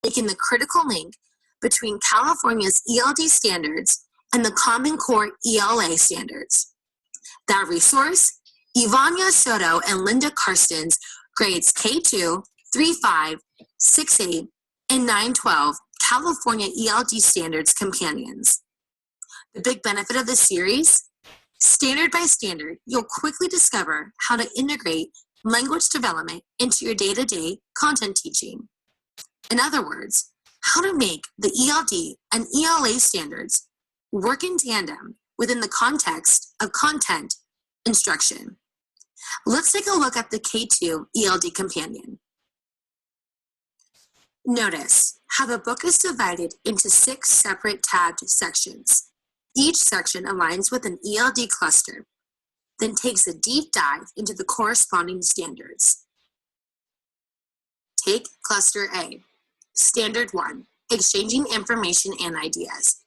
making the critical link between California's ELD standards and the Common Core ELA standards. That resource, Ivania Soto and Linda Karsten's grades K2, 3.5, 6.8, and 9.12 California ELD Standards Companions. The big benefit of this series? Standard by standard, you'll quickly discover how to integrate language development into your day-to-day content teaching. In other words, how to make the ELD and ELA standards work in tandem within the context of content instruction. Let's take a look at the K2 ELD Companion. Notice how the book is divided into 6 separate tabbed sections. Each section aligns with an ELD cluster, then takes a deep dive into the corresponding standards. Take Cluster A, Standard 1, Exchanging Information and Ideas.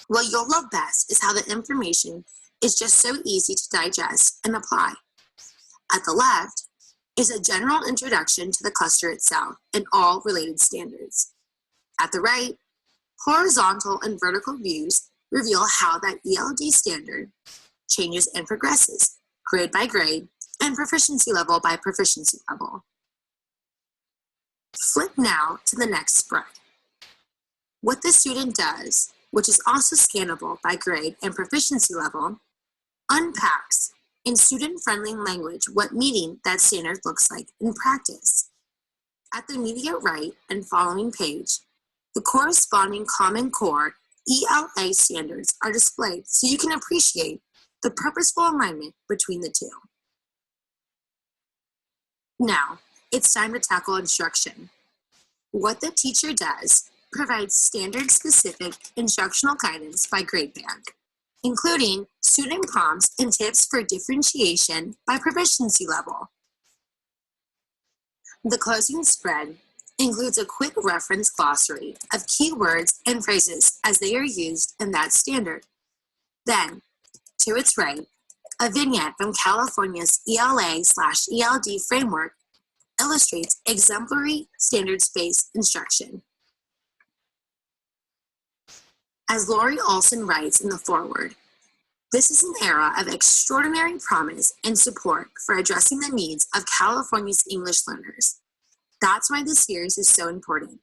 What you'll love best is how the information is just so easy to digest and apply. At the left is a general introduction to the cluster itself and all related standards. At the right, horizontal and vertical views reveal how that ELD standard changes and progresses, grade by grade, and proficiency level by proficiency level. Flip now to the next spread. What the student does, which is also scannable by grade and proficiency level, unpacks in student-friendly language what meeting that standard looks like in practice. At the immediate right and following page, the corresponding Common Core ELA standards are displayed so you can appreciate the purposeful alignment between the two. Now, it's time to tackle instruction. What the teacher does provides standard-specific instructional guidance by grade band, including student prompts and tips for differentiation by proficiency level. The closing spread includes a quick reference glossary of keywords and phrases as they are used in that standard. Then, to its right, a vignette from California's ELA/ELD framework illustrates exemplary standards-based instruction. As Lori Olson writes in the foreword, this is an era of extraordinary promise and support for addressing the needs of California's English learners. That's why this series is so important.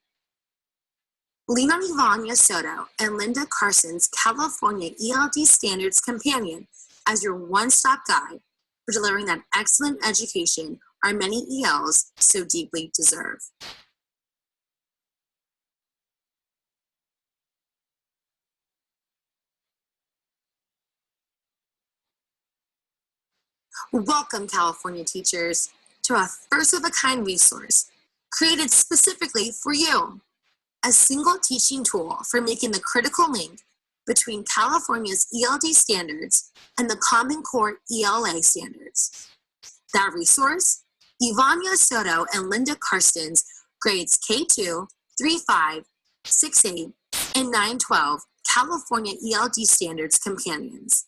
Lean on Ivania Soto and Linda Carson's California ELD Standards Companion as your one-stop guide for delivering that excellent education our many ELs so deeply deserve. Welcome, California teachers, to a first-of-a-kind resource created specifically for you. A single teaching tool for making the critical link between California's ELD standards and the Common Core ELA standards. That resource, Ivania Soto and Linda Karsten's grades K2, 3.5, 6.8, and 9.12 California ELD Standards Companions.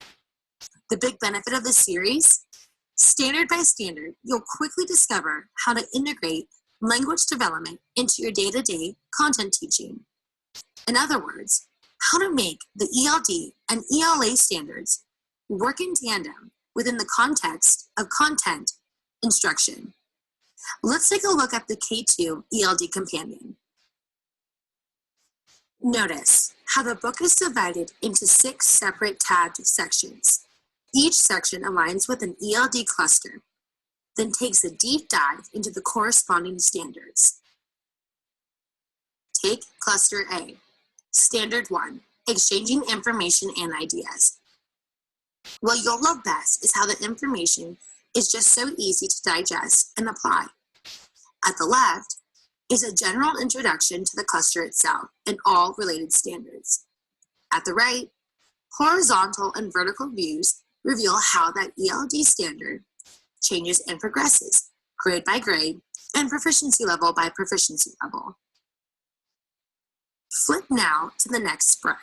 The big benefit of this series? Standard by standard, you'll quickly discover how to integrate language development into your day-to-day content teaching. In other words, how to make the ELD and ELA standards work in tandem within the context of content instruction. Let's take a look at the K2 ELD Companion. Notice how the book is divided into 6 separate tabbed sections. Each section aligns with an ELD cluster, then takes a deep dive into the corresponding standards. Take Cluster A, Standard 1, Exchanging Information and Ideas. What you'll love best is how the information is just so easy to digest and apply. At the left is a general introduction to the cluster itself and all related standards. At the right, horizontal and vertical views reveal how that ELD standard changes and progresses, grade by grade, and proficiency level by proficiency level. Flip now to the next spread.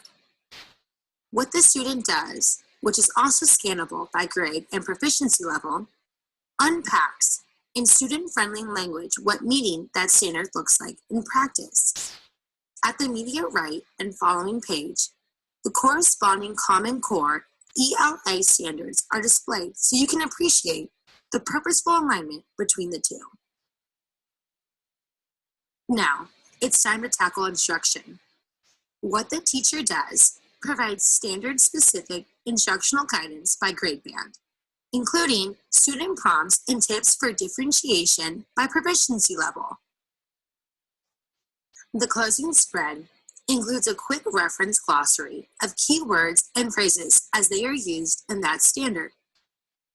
What the student does, which is also scannable by grade and proficiency level, unpacks in student-friendly language what meeting that standard looks like in practice. At the immediate right and following page, the corresponding Common Core ELA standards are displayed so you can appreciate the purposeful alignment between the two. Now, it's time to tackle instruction. What the teacher does provides standard-specific instructional guidance by grade band, including student prompts and tips for differentiation by proficiency level. The closing spread includes a quick reference glossary of keywords and phrases as they are used in that standard.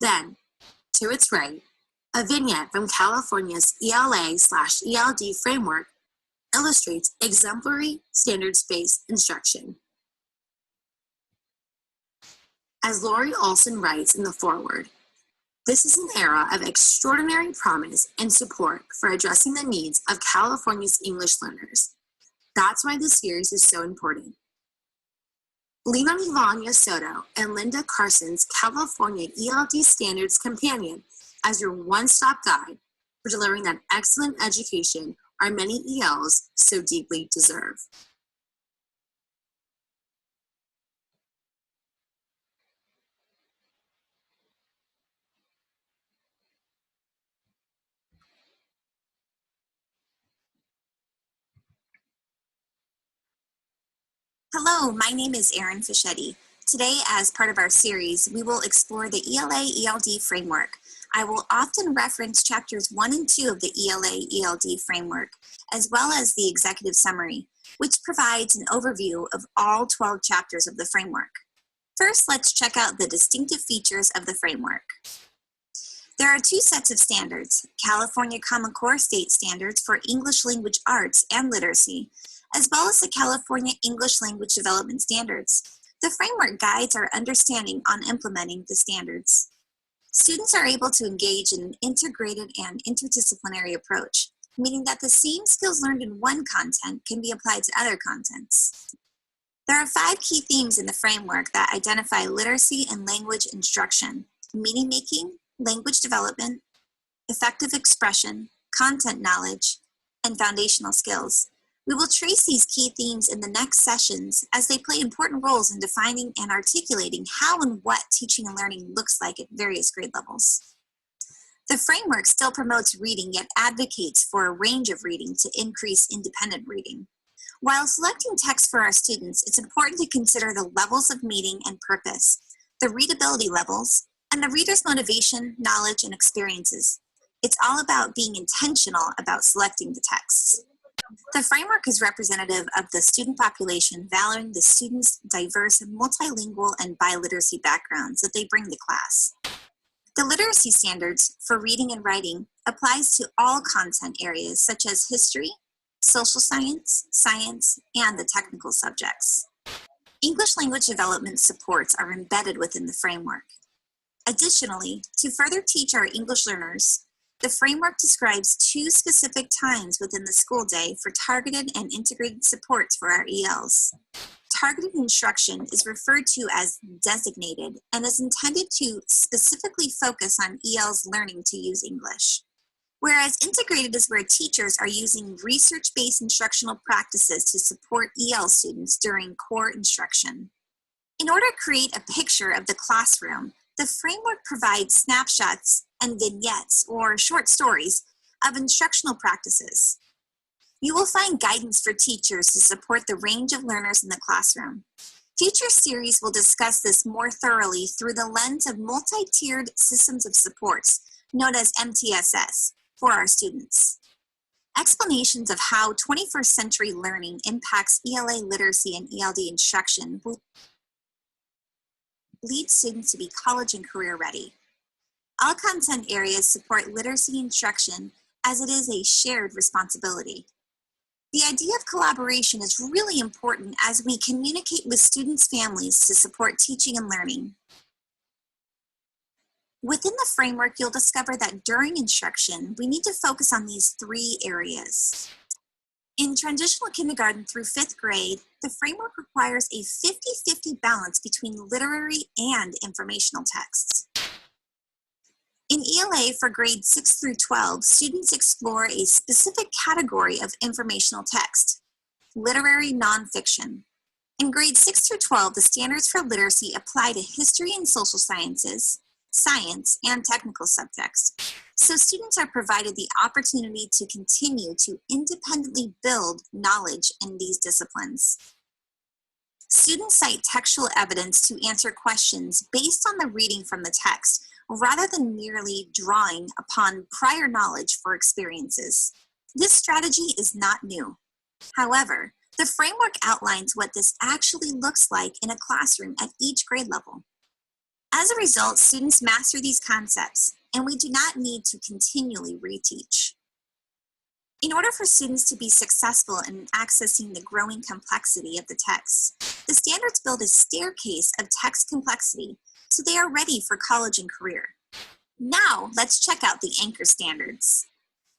Then, to its right, a vignette from California's ELA/ELD framework illustrates exemplary standards-based instruction. As Lori Olson writes in the foreword, this is an era of extraordinary promise and support for addressing the needs of California's English learners. That's why this series is so important. Lean on Ivania Soto and Linda Carson's California ELD Standards Companion as your one-stop guide for delivering that excellent education our many ELs so deeply deserve. Hello, my name is Erin Fischetti. Today, as part of our series, we will explore the ELA-ELD framework. I will often reference chapters 1 and 2 of the ELA-ELD framework, as well as the executive summary, which provides an overview of all 12 chapters of the framework. First, let's check out the distinctive features of the framework. There are two sets of standards, California Common Core State Standards for English Language Arts and Literacy, as well as the California English Language Development Standards. The framework guides our understanding on implementing the standards. Students are able to engage in an integrated and interdisciplinary approach, meaning that the same skills learned in one content can be applied to other contents. There are 5 key themes in the framework that identify literacy and language instruction: meaning making, language development, effective expression, content knowledge, and foundational skills. We will trace these key themes in the next sessions as they play important roles in defining and articulating how and what teaching and learning looks like at various grade levels. The framework still promotes reading, yet advocates for a range of reading to increase independent reading. While selecting text for our students, it's important to consider the levels of meaning and purpose, the readability levels, and the reader's motivation, knowledge, and experiences. It's all about being intentional about selecting the texts. The framework is representative of the student population, valuing the students' diverse, multilingual, and biliteracy backgrounds that they bring to class. The literacy standards for reading and writing applies to all content areas such as history, social science, science, and the technical subjects. English language development supports are embedded within the framework. Additionally, to further teach our English learners, the framework describes 2 specific times within the school day for targeted and integrated supports for our ELs. Targeted instruction is referred to as designated and is intended to specifically focus on ELs learning to use English. Whereas integrated is where teachers are using research-based instructional practices to support EL students during core instruction. In order to create a picture of the classroom, the framework provides snapshots and vignettes, or short stories, of instructional practices. You will find guidance for teachers to support the range of learners in the classroom. Future series will discuss this more thoroughly through the lens of multi-tiered systems of supports, known as MTSS, for our students. Explanations of how 21st century learning impacts ELA literacy and ELD instruction will lead students to be college and career ready. All content areas support literacy instruction as it is a shared responsibility. The idea of collaboration is really important as we communicate with students' families to support teaching and learning. Within the framework, you'll discover that during instruction, we need to focus on these 3 areas. In transitional kindergarten through 5th grade, the framework requires a 50-50 balance between literary and informational texts. In ELA for grades 6 through 12, students explore a specific category of informational text, literary nonfiction. In grades 6 through 12, the standards for literacy apply to history and social sciences, science, and technical subjects. So students are provided the opportunity to continue to independently build knowledge in these disciplines. Students cite textual evidence to answer questions based on the reading from the text, rather than merely drawing upon prior knowledge for experiences. This strategy is not new. However, the framework outlines what this actually looks like in a classroom at each grade level. As a result, students master these concepts, and we do not need to continually reteach. In order for students to be successful in accessing the growing complexity of the text, the standards build a staircase of text complexity so they are ready for college and career. Now, let's check out the anchor standards.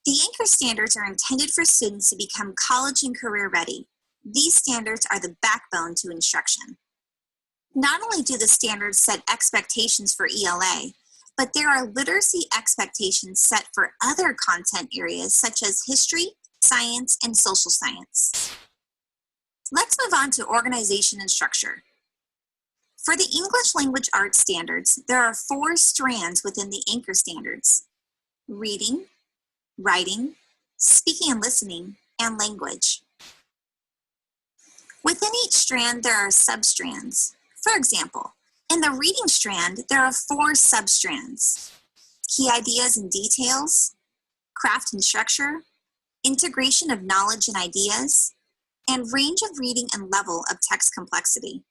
The anchor standards are intended for students to become college and career ready. These standards are the backbone to instruction. Not only do the standards set expectations for ELA, but there are literacy expectations set for other content areas such as history, science, and social science. Let's move on to organization and structure. For the English language arts standards, there are 4 strands within the anchor standards: reading, writing, speaking and listening, and language. Within each strand, there are substrands. For example, in the reading strand, there are 4 substrands: key ideas and details, craft and structure, integration of knowledge and ideas, and range of reading and level of text complexity.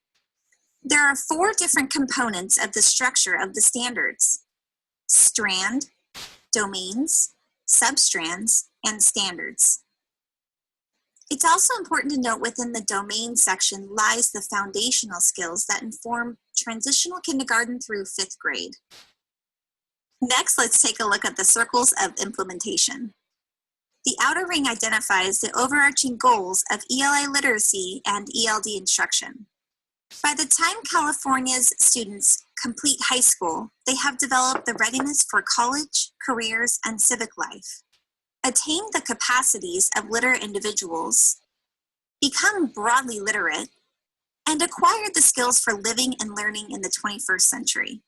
There are 4 different components of the structure of the standards: strand, domains, substrands, and standards. It's also important to note within the domain section lies the foundational skills that inform transitional kindergarten through 5th grade. Next, let's take a look at the circles of implementation. The outer ring identifies the overarching goals of ELA literacy and ELD instruction. By the time California's students complete high school, they have developed the readiness for college, careers, and civic life, attained the capacities of literate individuals, become broadly literate, and acquired the skills for living and learning in the 21st century.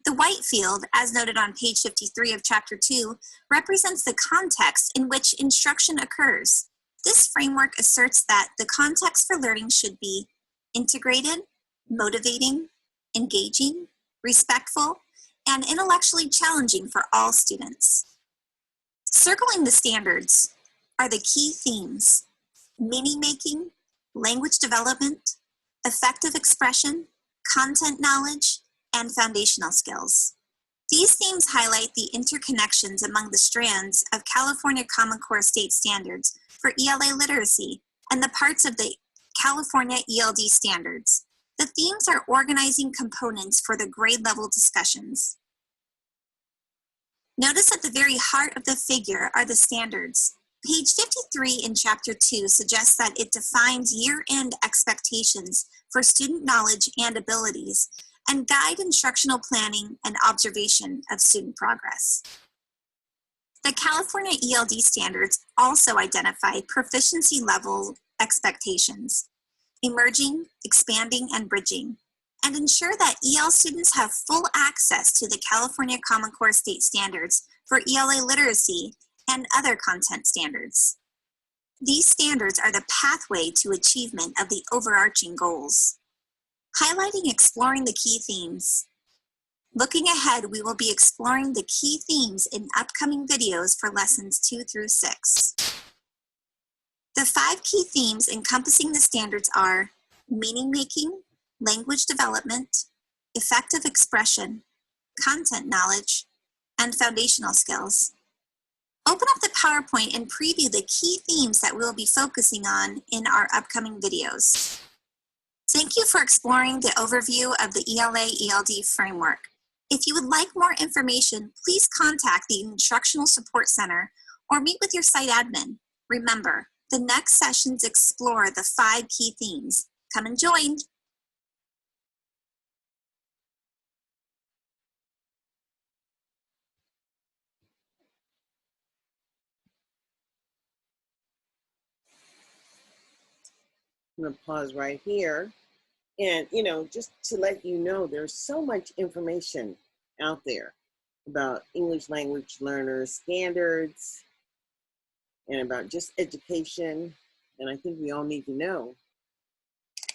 The white field, as noted on page 53 of Chapter 2, represents the context in which instruction occurs. This framework asserts that the context for learning should be integrated, motivating, engaging, respectful, and intellectually challenging for all students. Circling the standards are the key themes: meaning making, language development, effective expression, content knowledge, and foundational skills. These themes highlight the interconnections among the strands of California Common Core State Standards for ELA literacy and the parts of the California ELD standards. The themes are organizing components for the grade level discussions. Notice at the very heart of the figure are the standards. Page 53 in Chapter 2 suggests that it defines year-end expectations for student knowledge and abilities and guide instructional planning and observation of student progress. The California ELD standards also identify proficiency level expectations, emerging, expanding, and bridging, and ensure that EL students have full access to the California Common Core State Standards for ELA literacy and other content standards. These standards are the pathway to achievement of the overarching goals. Highlighting exploring the key themes. Looking ahead, we will be exploring the key themes in upcoming videos for lessons 2 through 6. The 5 key themes encompassing the standards are meaning making, language development, effective expression, content knowledge, and foundational skills. Open up the PowerPoint and preview the key themes that we will be focusing on in our upcoming videos. Thank you for exploring the overview of the ELA-ELD framework. If you would like more information, please contact the Instructional Support Center or meet with your site admin. Remember, the next sessions explore the 5 key themes. Come and join. I'm going to pause right here. And, just to let you know, there's so much information out there about English language learners standards and about just education. And I think we all need to know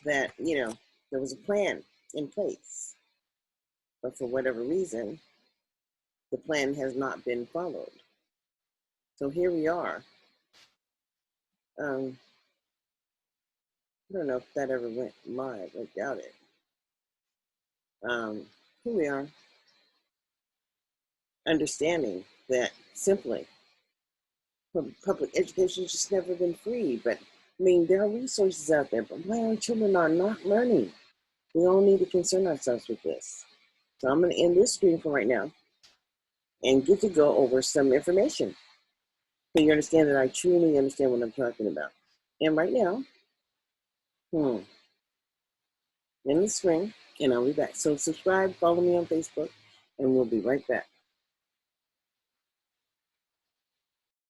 that, there was a plan in place. But for whatever reason, the plan has not been followed. So here we are. I don't know if that ever went live. I doubt it. Here we are, understanding that simply public education has just never been free. But I mean, there are resources out there, but why our children are not learning? We all need to concern ourselves with this. So I'm going to end this screen for right now and get to go over some information so you understand that I truly understand what I'm talking about. And right now, in the screen, and I'll be back. So subscribe, follow me on Facebook, and we'll be right back.